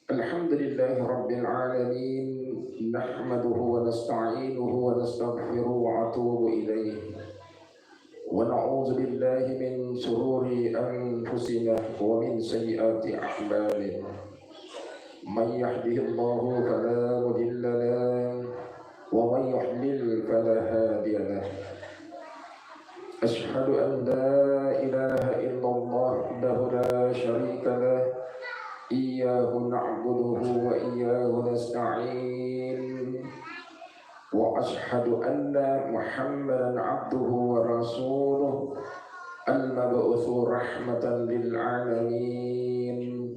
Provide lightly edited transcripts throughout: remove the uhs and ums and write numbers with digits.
Alhamdulillah Rabbil Alamin. Nahmaduhu wa nasta'inuhu wa nastaghfiruhu wa atubu ilayh. Wa na'udzu billahi min shururi anfusina wa min sayyiati a'malina. Man yahdihillahu fala mudilla lahu wa man yudlil fala hadiya lahu. Ashhadu an la ilaha illallah wahdahu la syarika lah. Iyyahu na'buduhu wa iyyahu nasta'in. Wa ashhadu anna Muhammadan 'abduhu wa rasuluh al-mab'utsu rahmatan lil 'alamin.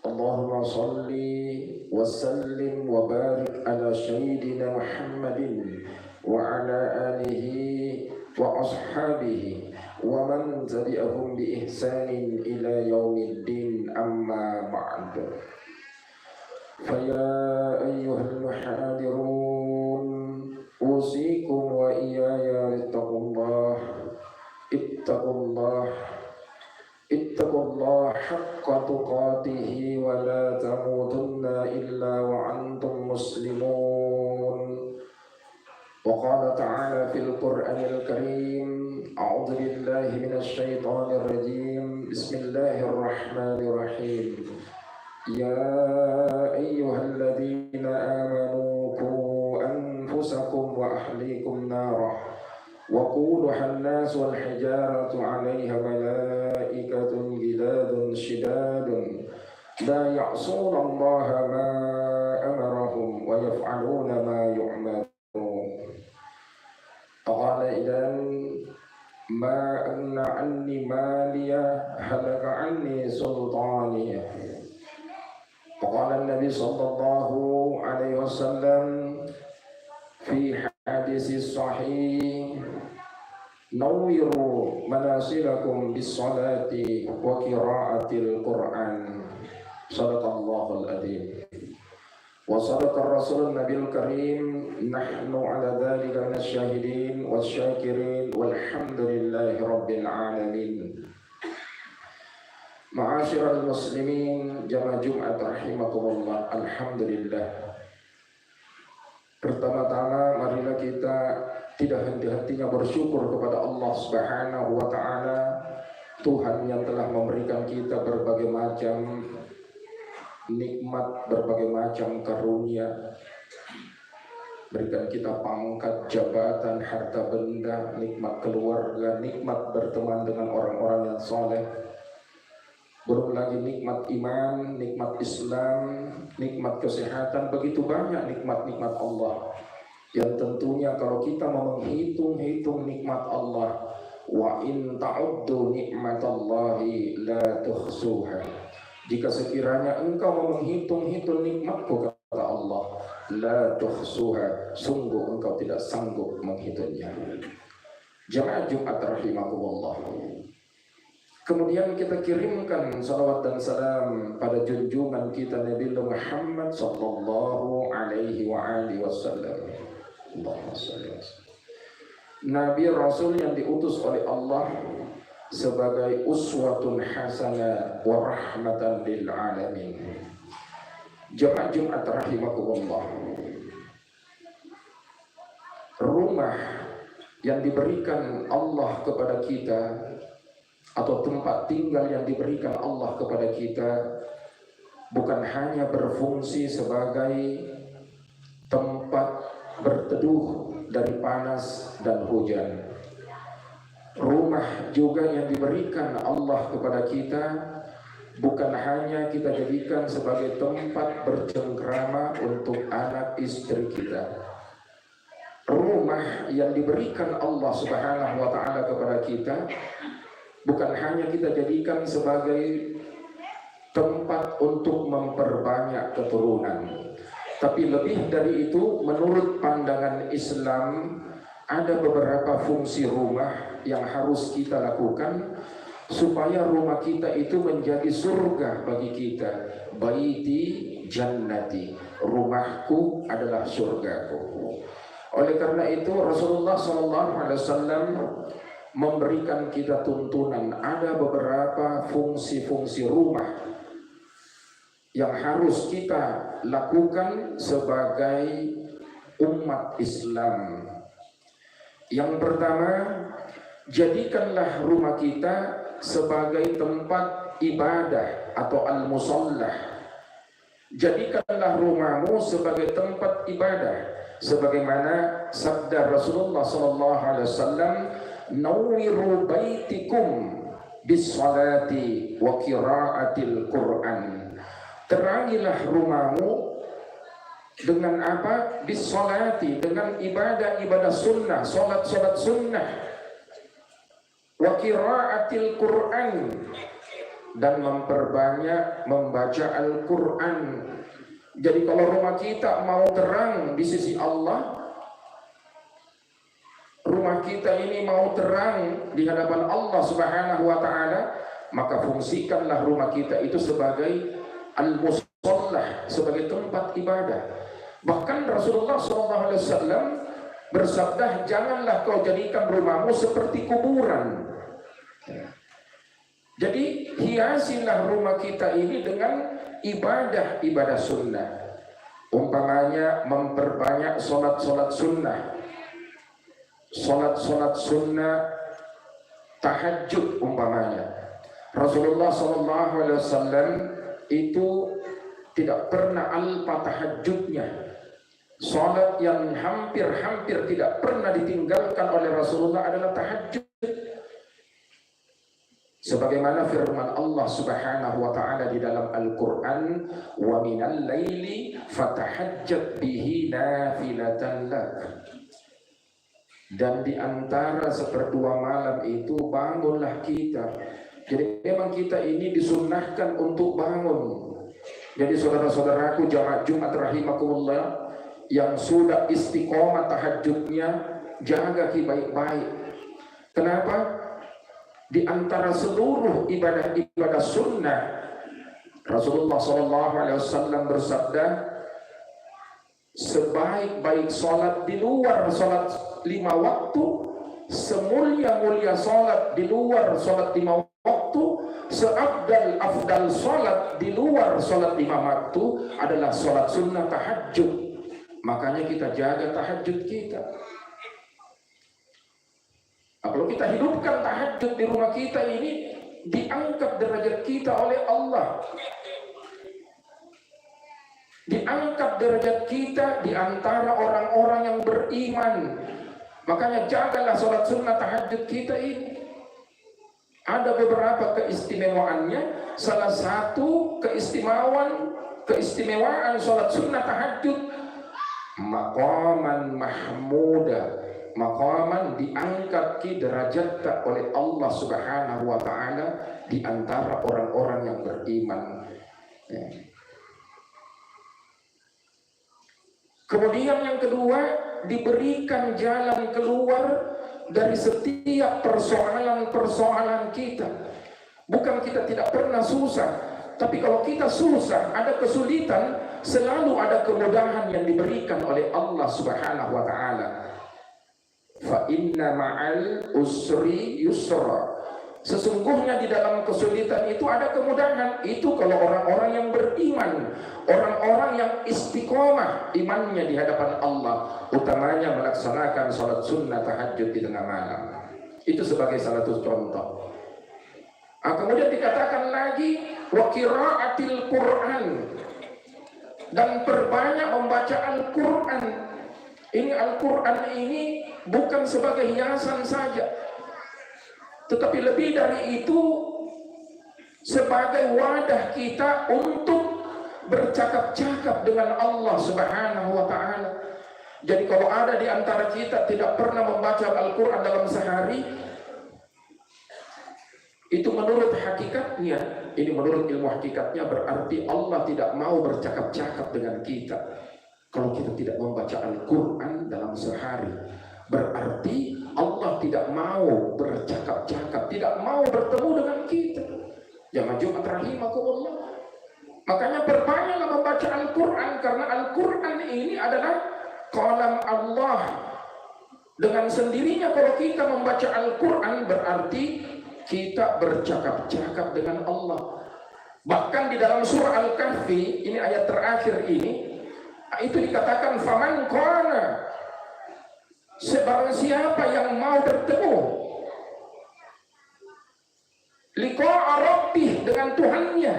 Allahumma shalli wa sallim wa barik ala sayyidina Muhammadin wa ala alihi wa ashabihi wa man tabi'ahum bi ihsanin ila yaumiddin, amma ba'd. Faya ayyuhal muhadirun, usikum wa iyaya ittaqullah haqqa tuqatihi wa la tamutunna illa wa antum muslimun. Wa qala ta'ala fil Qur'anil Karim, a'udzu billahi minasy syaithanir rajim. Bismillahirrahmanirrahim. Ya ayyuhalladzina amanu qu anfusakum wa ahlikum narah wa quduha an-nas wal hijaratu 'alaiha malaikatun ghiladun shidadun la ya'sunallaha ma amarahum wa yaf'aluna ma yu'marun. Qala idan ma anna anni maliya halaka anni sultaniya. Qala Nabi sallallahu alaihi wasallam fi hadis sahih, nawwiru manasilakum bis salati wa qiraatil Qur'an. Shadaqallahul adzim. Wa sadaqa Rasulun Nabil Karim. Nahnu ala dhalika minasyahidin wasyakirin walhamdulillahi rabbil alamin. Ma'asyiral muslimin, jamaah Jumat rahimakumullah. Alhamdulillah. Pertama-tama marilah kita tidak henti-hentinya bersyukur kepada Allah Subhanahu wa taala, Tuhan yang telah memberikan kita berbagai macam nikmat, berbagai macam karunia. berikan kita pangkat, jabatan, harta benda, nikmat keluarga, nikmat berteman dengan orang-orang yang soleh, belum lagi nikmat iman, nikmat Islam, nikmat kesehatan. Begitu banyak nikmat-nikmat Allah yang tentunya kalau kita mau menghitung-hitung nikmat Allah, wa in ta'uddu nikmatallahi la tuhsuha, jika sekiranya engkau mau menghitung-hitung nikmatku, kata Allah, la tuhsuha, sungguh engkau tidak sanggup menghitungnya. Jamaah Jumat rahimakumullah, kemudian kita kirimkan salawat dan salam pada junjungan kita Nabi Muhammad sallallahu alaihi wa alihi wasallam. Nabi Rasul yang diutus oleh Allah sebagai uswatun hasanah wa rahmatan lil alamin. Jemaah Jumat rahimakumullah, rumah yang diberikan Allah kepada kita atau tempat tinggal yang diberikan Allah kepada kita bukan hanya berfungsi sebagai tempat berteduh dari panas dan hujan. Rumah juga yang diberikan Allah kepada kita bukan hanya kita jadikan sebagai tempat bercengkrama untuk anak istri kita. Rumah yang diberikan Allah Subhanahu wa ta'ala kepada kita bukan hanya kita jadikan sebagai tempat untuk memperbanyak keturunan, tapi lebih dari itu, menurut pandangan Islam, ada beberapa fungsi rumah yang harus kita lakukan supaya rumah kita itu menjadi surga bagi kita. Baiti jannati, rumahku adalah surgaku. Oleh karena itu Rasulullah SAW memberikan kita tuntunan, ada beberapa fungsi-fungsi rumah yang harus kita lakukan sebagai umat Islam. Yang pertama, jadikanlah rumah kita sebagai tempat ibadah atau al-musallah. Jadikanlah rumahmu sebagai tempat ibadah, sebagaimana sabda Rasulullah SAW, "Nawwiru baitikum bis-salati wa qiraatil Qur'an." Terangilah rumahmu dengan apa? Bisolati, dengan ibadah-ibadah sunnah, solat-solat sunnah, wa qiraatil Qur'an, dan memperbanyak membaca Al-Quran. Jadi kalau rumah kita mau terang di sisi Allah, rumah kita ini mau terang di hadapan Allah Subhanahu wa ta'ala, maka fungsikanlah rumah kita itu sebagai al-musallah, sebagai tempat ibadah. Bahkan Rasulullah SAW bersabda, janganlah kau jadikan rumahmu seperti kuburan. Jadi hiasilah rumah kita ini dengan ibadah-ibadah sunnah. Umpamanya memperbanyak solat-solat sunnah, solat-solat sunnah tahajud umpamanya. Rasulullah SAW itu tidak pernah alpa tahajudnya. Salat yang hampir-hampir tidak pernah ditinggalkan oleh Rasulullah adalah tahajud. Sebagaimana firman Allah Subhanahu wa ta'ala di dalam Al-Quran, wa minal laili fatahajjat bihi nafilatan lak. Dan di antara seperdua malam itu bangunlah kita. Jadi memang kita ini disunnahkan untuk bangun. Jadi saudara-saudaraku jamaah Jumat rahimakumullah, yang sudah istiqomah tahajudnya, jaga baik-baik. Kenapa? Di antara seluruh ibadah-ibadah sunnah, Rasulullah SAW bersabda, sebaik-baik salat di luar salat 5 waktu, semulia-mulia salat di luar salat 5 waktu, seafdal salat di luar salat 5 waktu adalah salat sunnah tahajud. Makanya kita jaga tahajud kita. Nah, kalau kita hidupkan tahajud di rumah kita ini, diangkat derajat kita oleh Allah. diangkat derajat kita di antara orang-orang yang beriman. Makanya jagalah sholat sunnah tahajud kita ini. Ada beberapa keistimewaannya. Salah satu keistimewaan sholat sunnah tahajud, maqaman mahmuda, maqaman diangkat ki derajat oleh Allah Subhanahu wa taala di antara orang-orang yang beriman. Ya. Kemudian yang kedua, diberikan jalan keluar dari setiap persoalan-persoalan kita. Bukan kita tidak pernah susah, tapi kalau kita susah, ada kesulitan, selalu ada kemudahan yang diberikan oleh Allah Subhanahu wa taala. Fa inna ma'al usri yusra. Sesungguhnya di dalam kesulitan itu ada kemudahan. Itu kalau orang-orang yang beriman, orang-orang yang istiqomah imannya di hadapan Allah, utamanya melaksanakan sholat sunnah tahajud di tengah malam. Itu sebagai salah satu contoh. Kemudian dikatakan lagi wa qiraatil Quran, dan perbanyak membaca Al-Quran. Ini Al-Quran ini bukan sebagai hiasan saja, tetapi lebih dari itu sebagai wadah kita untuk bercakap-cakap dengan Allah Subhanahu wa taala. Jadi kalau ada di antara kita tidak pernah membaca Al-Quran dalam sehari, itu menurut hakikatnya, ini menurut ilmu hakikatnya berarti Allah tidak mau bercakap-cakap dengan kita. Kalau kita tidak membaca Al-Quran dalam sehari, berarti Allah tidak mau bercakap-cakap, tidak mau bertemu dengan kita. Jamaah Jumat rahimakumullah. Makanya perbanyaklah membaca Al-Quran, karena Al-Quran ini adalah kalam Allah. Dengan sendirinya kalau kita membaca Al-Quran berarti kita bercakap-cakap dengan Allah. Bahkan di dalam surah Al-Kahfi, ini ayat terakhir ini, itu dikatakan faman qala, sebarang siapa yang mau bertemu liqa'a rabbih, dengan Tuhannya,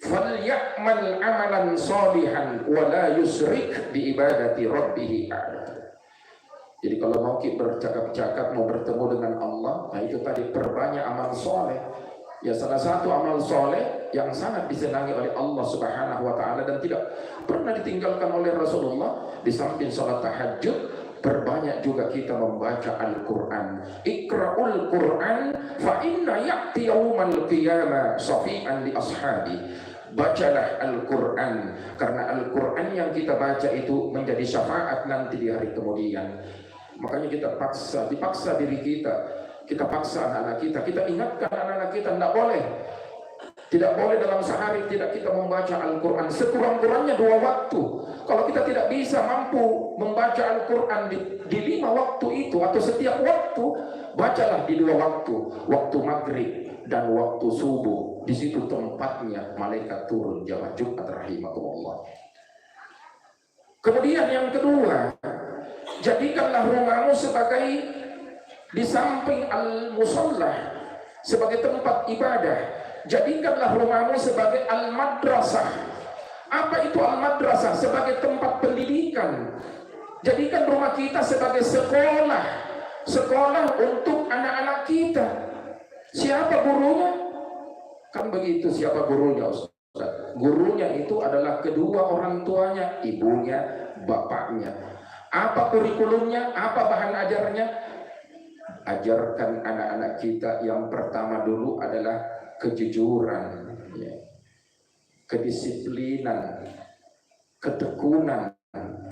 falyamal amalan sholihan wa la yusrik bi ibadati rabbih ahad. Jadi kalau mau kita bercakap-cakap, mau bertemu dengan Allah, nah itu tadi perbanyak amal soleh. Ya salah satu amal soleh yang sangat disenangi oleh Allah Subhanahu wa taala dan tidak pernah ditinggalkan oleh Rasulullah, di samping salat tahajud, perbanyak juga kita membaca Al-Quran. Iqra'ul Quran fa inna ya'ti yaumal qiyamah syafi'an li ashabi. Bacalah Al-Quran, karena Al-Quran yang kita baca itu menjadi syafaat nanti di hari kemudian. Makanya kita dipaksa diri kita paksa anak-anak kita ingatkan anak-anak kita, tidak boleh dalam sehari tidak kita membaca Al-Quran, sekurang-kurangnya 2 waktu. Kalau kita tidak bisa mampu membaca Al-Quran di 5 waktu itu atau setiap waktu, bacalah di 2 waktu, waktu maghrib dan waktu subuh. Di situ tempatnya malaikat turun. Jamaah Jumat rahimakumullah. Kemudian yang kedua, jadikanlah rumahmu sebagai, di samping al-musallah, sebagai tempat ibadah, jadikanlah rumahmu sebagai al-madrasah. Apa itu al-madrasah? Sebagai tempat pendidikan. Jadikan rumah kita sebagai sekolah, sekolah untuk anak-anak kita. Siapa gurunya? Kan begitu, siapa gurunya, Ustaz? Gurunya itu adalah kedua orang tuanya, ibunya, bapaknya. Apa kurikulumnya? Apa bahan ajarnya? Ajarkan anak-anak kita yang pertama dulu adalah kejujuran, ya, kedisiplinan, ketekunan.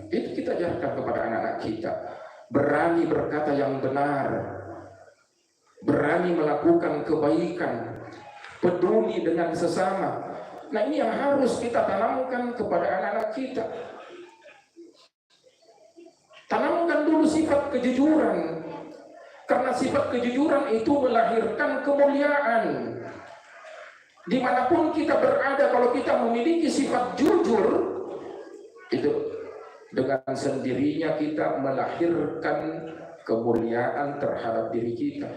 Itu kita ajarkan kepada anak-anak kita. Berani berkata yang benar, berani melakukan kebaikan, peduli dengan sesama. Nah ini yang harus kita tanamkan kepada anak-anak kita. Tanamkan dulu sifat kejujuran, karena sifat kejujuran itu melahirkan kemuliaan. Dimanapun kita berada, kalau kita memiliki sifat jujur, itu dengan sendirinya kita melahirkan kemuliaan terhadap diri kita.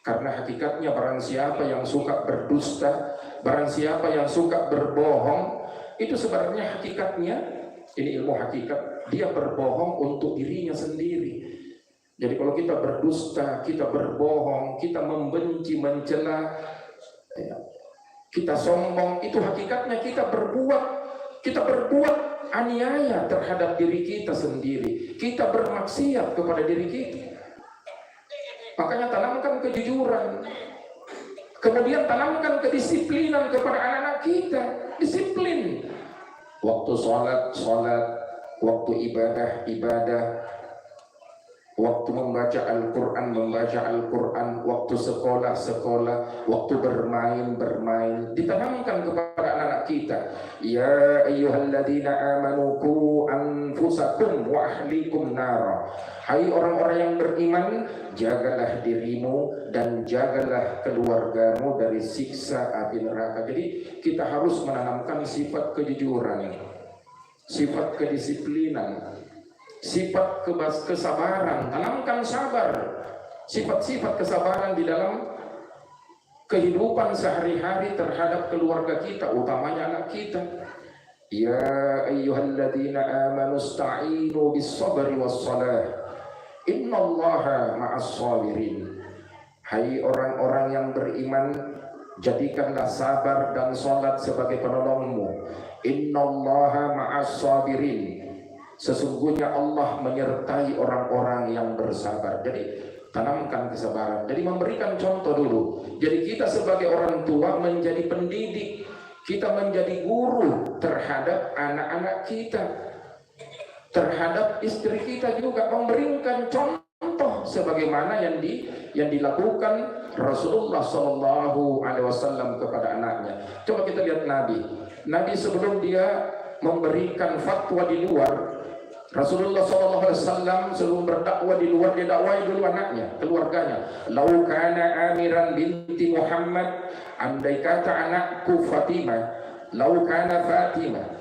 Karena hakikatnya barang siapa yang suka berdusta, barang siapa yang suka berbohong, itu sebenarnya hakikatnya, ini ilmu hakikat, dia berbohong untuk dirinya sendiri. Jadi kalau kita berdusta, kita berbohong, kita membenci, mencela, kita sombong, itu hakikatnya kita berbuat aniaya terhadap diri kita sendiri. Kita bermaksiat kepada diri kita. Makanya tanamkan kejujuran. Kemudian tanamkan kedisiplinan kepada anak-anak kita. Disiplin. Waktu sholat, waktu ibadah, waktu membaca Al-Quran, waktu sekolah, waktu bermain. Ditanamkan kepada anak-anak kita. Ya ayyuhalladzina amanu qu anfusakum wa ahlikum nara. Hai orang-orang yang beriman, jagalah dirimu dan jagalah keluargamu dari siksa api neraka. Jadi kita harus menanamkan sifat kejujuran, sifat kedisiplinan, sifat kesabaran. Tanamkan sabar, sifat-sifat kesabaran di dalam kehidupan sehari-hari terhadap keluarga kita, utamanya anak kita. Ya ayyuhalladzina amanu ista'inu bis-sabri was-salah. Innallaha ma'as-sabirin. Hai orang-orang yang beriman, jadikanlah sabar dan salat sebagai penolongmu. Innallaha ma'as-sabirin. Sesungguhnya Allah menyertai orang-orang yang bersabar. Jadi tanamkan kesabaran. Jadi memberikan contoh dulu. Jadi kita sebagai orang tua menjadi pendidik, kita menjadi guru terhadap anak-anak kita, terhadap istri kita juga, memberikan contoh sebagaimana yang dilakukan Rasulullah SAW kepada anaknya. Coba kita lihat Nabi sebelum dia memberikan fatwa di luar, Rasulullah SAW sebelum berdakwah di luar, dia dakwai dulu anaknya, keluarganya. Lau kana Amiran binti Muhammad, andai kata anakku Fatimah, lau kana Fatimah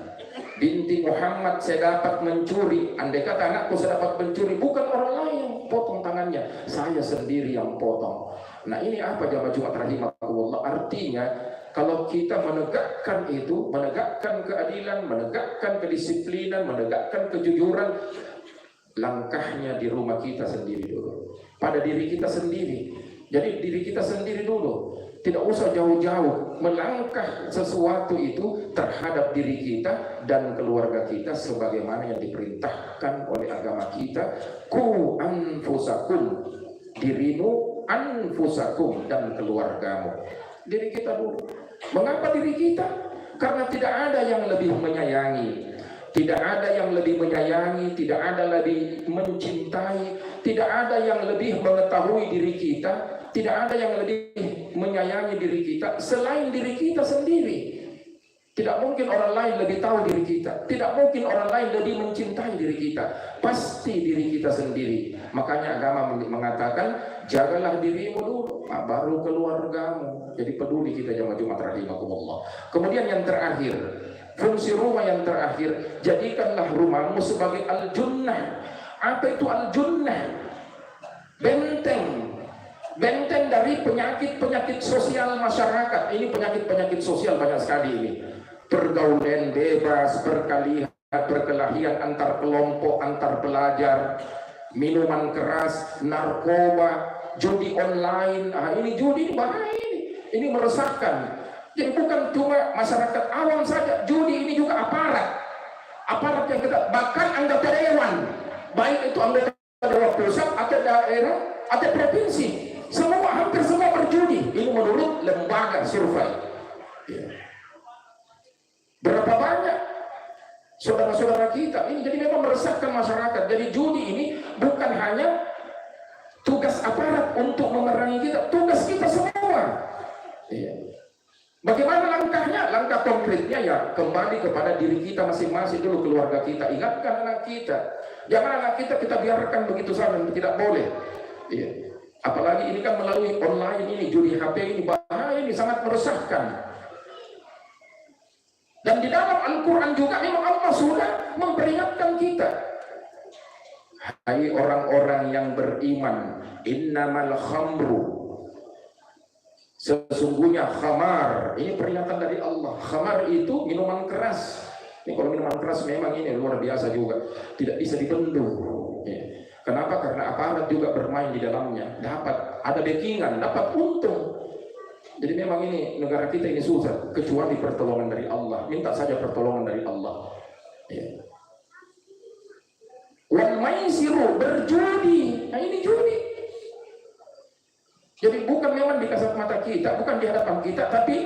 binti Muhammad saya dapat mencuri, andai kata anakku saya dapat mencuri, bukan orang lain yang potong tangannya, saya sendiri yang potong. Nah ini apa jamaah Jumat rahimakumullah? Artinya kalau kita menegakkan itu, menegakkan keadilan, menegakkan kedisiplinan, menegakkan kejujuran, langkahnya di rumah kita sendiri dulu, pada diri kita sendiri. Jadi diri kita sendiri dulu, tidak usah jauh-jauh melangkah sesuatu itu terhadap diri kita dan keluarga kita sebagaimana yang diperintahkan oleh agama kita. Ku anfusakum, dirimu, anfusakum, dan keluargamu. Diri kita dulu. Mengapa diri kita? Karena tidak ada yang lebih menyayangi, tidak ada yang lebih menyayangi, tidak ada lebih mencintai, tidak ada yang lebih mengetahui diri kita, tidak ada yang lebih menyayangi diri kita selain diri kita sendiri. Tidak mungkin orang lain lebih tahu diri kita, tidak mungkin orang lain lebih mencintai diri kita, pasti diri kita sendiri. Makanya agama mengatakan jagalah dirimu dulu, baru keluargamu. Jadi peduli kita jamaah Jumat rahimakumullah. Kemudian yang terakhir, fungsi rumah yang terakhir, jadikanlah rumahmu sebagai al-junnah. Apa itu al-junnah? Benteng dari penyakit sosial masyarakat. Ini penyakit sosial banyak sekali ini. Pergaulan bebas, perkelahian antar kelompok, antar pelajar, minuman keras, narkoba, judi online. Ini judi ini bahaya ini. Ini meresahkan. Jadi bukan cuma masyarakat awam saja, judi ini juga aparat yang kita, bahkan anggota dewan, baik itu anggota dewan pusat atau daerah atau provinsi, hampir semua berjudi. Ini menurut lembaga survei. Berapa banyak saudara-saudara kita ini, jadi memang meresahkan masyarakat. Jadi judi ini bukan hanya tugas aparat untuk memerangi kita, tugas kita semua. Bagaimana langkahnya? Langkah konkretnya ya kembali kepada diri kita masing-masing dulu, keluarga kita. Ingatkan anak kita, jangan anak kita biarkan begitu saja, tidak boleh. Apalagi ini kan melalui online ini, judi HP ini bahaya, ini sangat meresahkan. Dan di dalam Al-Quran juga memang Allah sudah memperingatkan kita. Hai orang-orang yang beriman, innamal khamru, Sesungguhnya khamar, ini peringatan dari Allah. Khamar itu minuman keras. Ini kalau minuman keras memang ini luar biasa juga, tidak bisa dibendung. Ya. Kenapa? Karena aparat juga bermain di dalamnya. Dapat ada backingan, dapat untung. Jadi memang ini negara kita ini susah, kecuali pertolongan dari Allah. Minta saja pertolongan dari Allah. Ya. Wal maisiru, berjudi. Nah ini judi. Jadi bukan memang di kasat mata kita, bukan di hadapan kita, tapi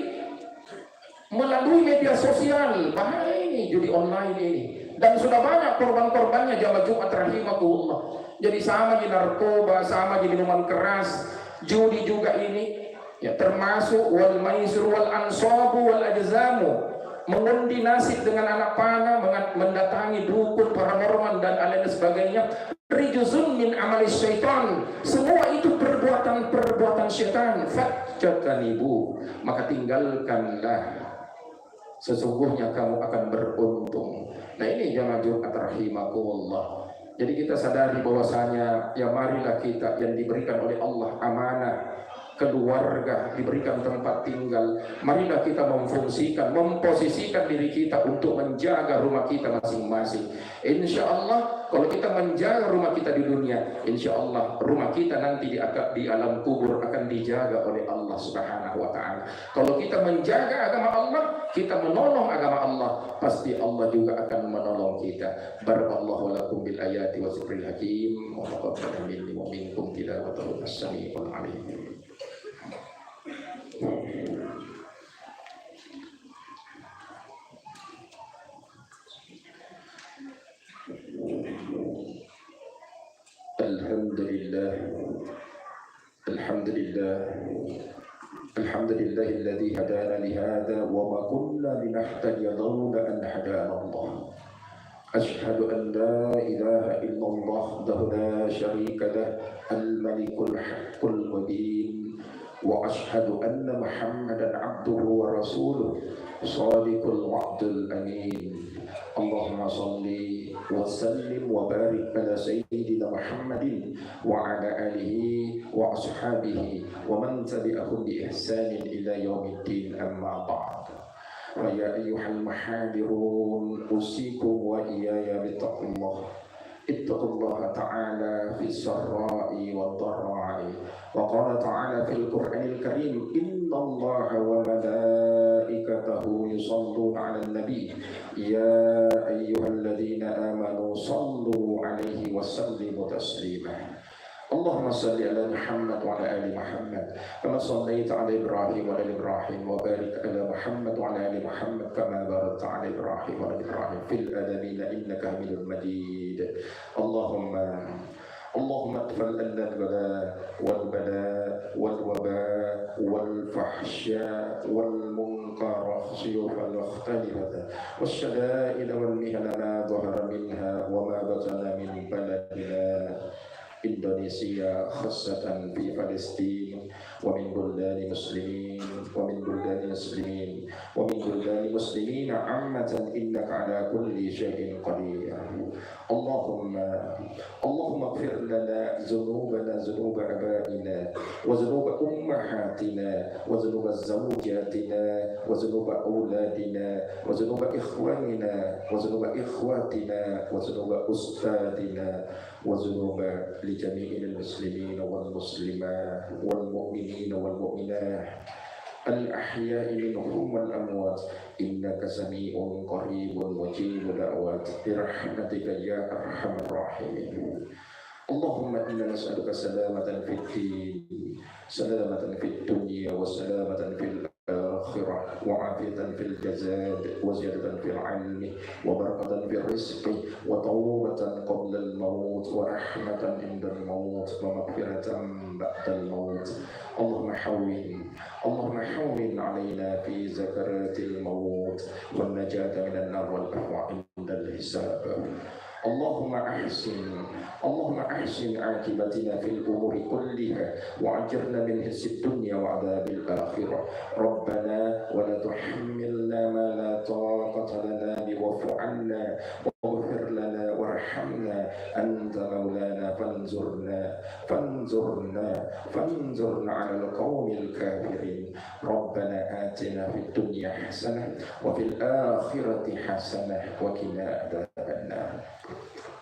melalui media sosial. Bahaya ini judi online ini. Dan sudah banyak korban-korbannya jamaah Jumat rahimakumullah. Jadi sama di narkoba, sama di minuman keras, judi juga ini. Ya, termasuk wal maisir wal ansabu wal ajzamu, mengundi nasib dengan anak panah, mendatangi dukun, paranormal dan lain sebagainya. Rijuzun min amali syaitan, semua itu perbuatan syaitan. Fajtanibu, maka tinggalkanlah, sesungguhnya kamu akan beruntung. Nah ini jamaah Jumat rahimakumullah. Jadi kita sadari bahwasanya ya marilah kita yang diberikan oleh Allah amanah, keluarga, diberikan tempat tinggal, marilah kita memfungsikan, memposisikan diri kita untuk menjaga rumah kita masing-masing. Insya Allah kalau kita menjaga rumah kita di dunia, insya Allah rumah kita nanti di alam kubur akan dijaga oleh Allah Subhanahu wa ta'ala. Kalau kita menjaga agama Allah, kita menolong agama Allah, pasti Allah juga akan menolong kita. Barakallahu lakum bil ayati wa zikril hakim wa taqabbal minni wa minkum tilawatahu as-sami'ul alim. Alhamdulillah alladzi hadana li hadza wa ma kunna linahtadiya lawla an hadana Allah. Ashhadu an la ilaha illallah wahdahu la syarika lah, al-malikul haqqul mubin, wa ashhadu anna Muhammadan abduhu wa rasuluh, shadiqul wa'dul amin. Allahumma salli wa sallim wa barik ala sayyidina Muhammadin wa ala alihi wa ashabihi wa man tabi'ahum bi ihsanin ila yaumiddin, amma ba'd. Wa ya ayyuhal muhadirun usikum wa iyaya bittaqullah. Ittaqullaha ta'ala fi sarra'i wa dharra'i. Wa qala ta'ala fil Qur'anil Karim, innallaha wa malaikatahu yusalluna 'alan nabi ya ayyuhalladzina amanu sallu 'alaihi wa sallimu taslima. Allahumma salli ala Muhammad wa ala ali Muhammad kama sallaita ala Ibrahim wa ala Ibrahim, wa barik ala Muhammad wa ala ali Muhammad kama barakta ala Ibrahim wa ala Ibrahim fil alamin innaka Hamidum Majid. Allahumma atfal anna al-bala wal bala wal waba wal fahsya wal munkar siyuf al-ikhtalifata wasyada'id wal mihna ma dhahara minha wa ma batana min baladina Indonesia, khususatan di Palestina, wa min buldani muslimin, wa min buldani muslimin, wa min buldani muslimin ammatan, innaka ala kulli syai'in qadir. Allahumma ighfir lana dzunubana, dzunuba abaina, wa dzunuba ummahatina, wa dzunuba zawjatina, wa dzunuba auladina, wa dzunuba ikhwanina, wa dzunuba ikhwatina, wa dzunuba ustadina, wa dzunuba لجميع المسلمين والمسلمات والمؤمنين والمؤمنات الأحياء منهم والأموات إنك سميع قريب مجيب دعوات برحمتك يا أرحم الراحمين. اللهم إنا نسألك سلامة في الدين، سلامة في الدنيا، وسلامة في الآخرة، وعافية في الجزاد، وزيادة في العلم، وبركة في الرزق، وتوبة قبل الموت، ورحمة عند الموت، ومغفرة بعد الموت. اللهم حول علينا في زكرات الموت والنجاة من النار والعفو عند الحساب. اللهم أحسن عاقبتنا في الأمور كلها وأجرنا من خزي الدنيا وعذاب الآخرة. ربنا ولا تحملنا ما لا طاقة لنا به، واعف عنا واغفر لنا وارحمنا وارحمنا أنت مولانا فانظرنا على القوم الكافرين. ربنا آتنا في الدنيا حسنة وفي الآخرة حسنة وقنا عذاب النار.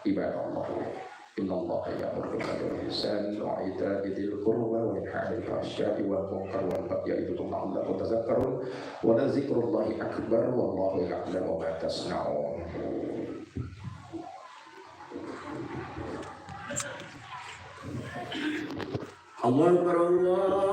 عباد الله إن الله يأمر بالعدل والإحسان وإيتاء ذي القربى وينهى عن الفحشاء والمنكر والبغي يعظكم لعلكم تذكرون ولذكر الله أكبر والله يعلم ما تصنعون. الله أكبر الله